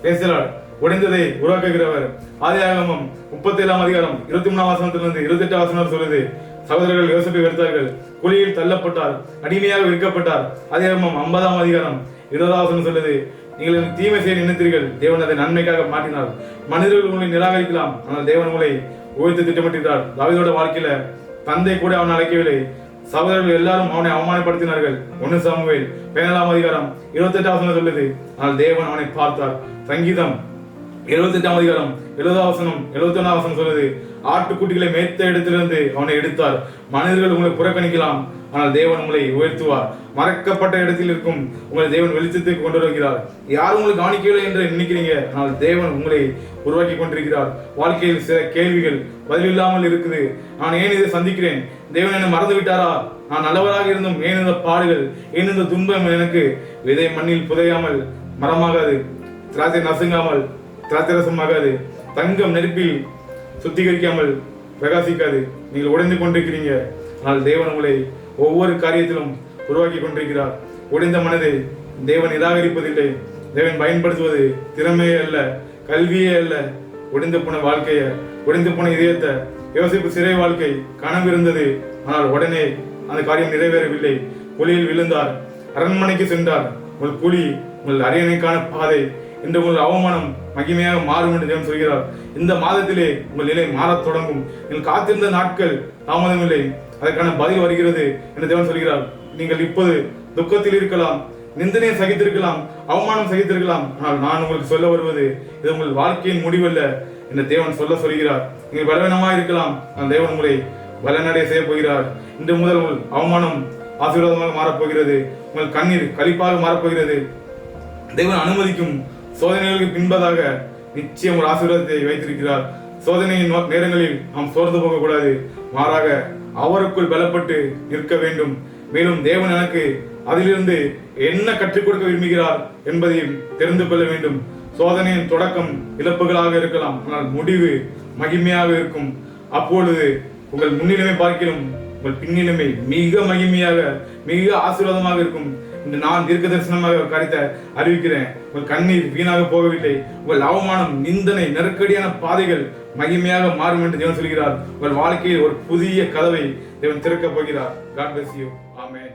பேசுகிறார். உடைந்ததை உருவாக்குகிறவர். ஆதியாகமம் 37 அதிகாரம் 23 வசனத்திலிருந்து 28 வசனம் சொல்லுது, சகோதரர்கள் யோசேப்பை வெறுத்தார்கள், குழியில் தள்ளப்பட்டார், அடிமையாக விற்கப்பட்டார். ஆதியாகமம் 50 அதிகாரம் 20 வசனம் சொல்லுது, நீங்கள் தீமை செய்ய நினைத்தீர்கள், தேவன் அதை நன்மைக்காக மாற்றினார். மனிதர்கள் உங்களை நிராகரிக்கலாம், ஆனால் தேவன் உங்களை உயர்த்து திட்டமிட்டார். தாவீதோட வாழ்க்கையில தந்தை கூட அவனை அழைக்கவில்லை, சகோதரர்கள் எல்லாரும் அவனை அவமானப்படுத்தினார்கள். 1 சாமுவேல் 17 அதிகாரம் 28 வசனம் சொல்லுது, ஆனால் தேவன் அவனை பார்த்தார். சங்கீதம் 78 அதிகாரம் 70 வசனம் 71 வசனம் சொல்லுது, ஆட்டுக்குட்டிகளை மேய்த்த இடத்திலிருந்து அவனை எடுத்தார். மனிதர்கள் உங்களை புறக்கணிக்கலாம், ஆனால் தேவன் உங்களை உயர்த்துவார். மறைக்கப்பட்ட இடத்தில் இருக்கும் உங்களை தேவன் வெளிச்சத்துக்கு கொண்டு வருகிறார். யாரும் உங்களுக்கு கவனிக்கவில்லை என்று நினைக்கிறீங்க, ஆனால் தேவன் உங்களை உருவாக்கி கொண்டிருக்கிறார். வாழ்க்கையில் சில கேள்விகள் பதில் இல்லாமல் இருக்குது. நான் ஏன் இதை சந்திக்கிறேன்? தேவன் என்னை மறந்து விட்டாரா? நான் நல்லவராக இருந்தும் ஏன் இந்த பாடுகள், ஏன் இந்த துன்பம்? எனக்கு விதை மண்ணில் புதையாமல் மரமாகாது, திராட்சை நசுங்காமல் திராட்சரசமாகாது, தங்கம் நெருப்பில் சுத்திகரிக்காமல் பிரகாசிக்காது. நீங்கள் உடைந்து கொண்டிருக்கிறீங்க, ஆனால் தேவன் உங்களை ஒவ்வொரு காரியத்திலும் உருவாக்கி கொண்டிருக்கிறார். உடைந்த மனதை தேவன் நிராகரிப்பதில்லை. தேவன் பயன்படுத்துவது திறமையே அல்ல, கல்வியே அல்ல, உடைந்து போன வாழ்க்கைய, உடைந்து போன இதயத்தை. யோசேப்பு சிறை வாழ்க்கை கனவு இருந்தது, ஆனால் உடனே அந்த காரியம் நிறைவேறவில்லை. குழியில் விழுந்தார், அரண்மனைக்கு சென்றார். உங்கள் குழி உங்கள் அரியணைக்கான பாதை, இன்று உங்கள் அவமானம் மகிமையாக மாறும் என்று தேவன் சொல்கிறார். இந்த மாதத்திலே உங்கள் நிலை மாறத் தொடங்கும். நீங்கள் காத்திருந்த நாட்கள் தாமதமில்லை, அதற்கான பதில் வருகிறது என்று தேவன் சொல்கிறார். நீங்கள் இப்போது துக்கத்தில் இருக்கலாம், நிந்தனையை சகித்திருக்கலாம், அவமானம் சகித்திருக்கலாம், ஆனால் நான் உங்களுக்கு சொல்ல வருவது இது உங்கள் வாழ்க்கையின் முடிவல்ல என்று தேவன் சொல்கிறார். நீங்கள் பலவீனமாக இருக்கலாம், ஆனால் தேவன் உங்களை பலனடைய செய்ய போகிறார். இன்று முதல் உங்கள் அவமானம் ஆசீர்வாதமாக மாறப்போகிறது, உங்கள் கண்ணீர் களிப்பாக மாறப்போகிறது. தேவன் அனுமதிக்கும் சோதனைகளுக்கு பின்பதாக நிச்சயம் ஒரு ஆசீர்வாதத்தை வைத்திருக்கிறார். சோதனையின் நேரங்களில் நாம் சோர்ந்து போகக்கூடாது, மாறாக அவருக்குள் பலப்பட்டு நிற்க வேண்டும். மேலும் தேவன் எனக்கு அதிலிருந்து என்ன கற்றுக் கொடுக்க விரும்புகிறார் என்பதையும் தெரிந்து கொள்ள வேண்டும். சோதனையின் தொடக்கம் இழப்புகளாக இருக்கலாம், ஆனால் முடிவு மகிமையாக இருக்கும். அப்பொழுது உங்கள் முன்னிலைமை பார்க்கிறோம், உங்கள் பின்னிலைமை மிக மகிமையாக, மிக ஆசீர்வாதமாக இருக்கும். இந்த நான் தீர்க்க தரிசனமாக காரியத்தை அறிவிக்கிறேன். உங்கள் கண்ணீர் வீணாக போகவில்லை. உங்கள் அவமானம், நிந்தனை, நெருக்கடியான பாதைகள் மகிமையாக மாறும் என்று தேவன் சொல்கிறார். உங்கள் வாழ்க்கையில் ஒரு புதிய கதவை தேவன் திறக்கப் போகிறார். God bless you. Amen.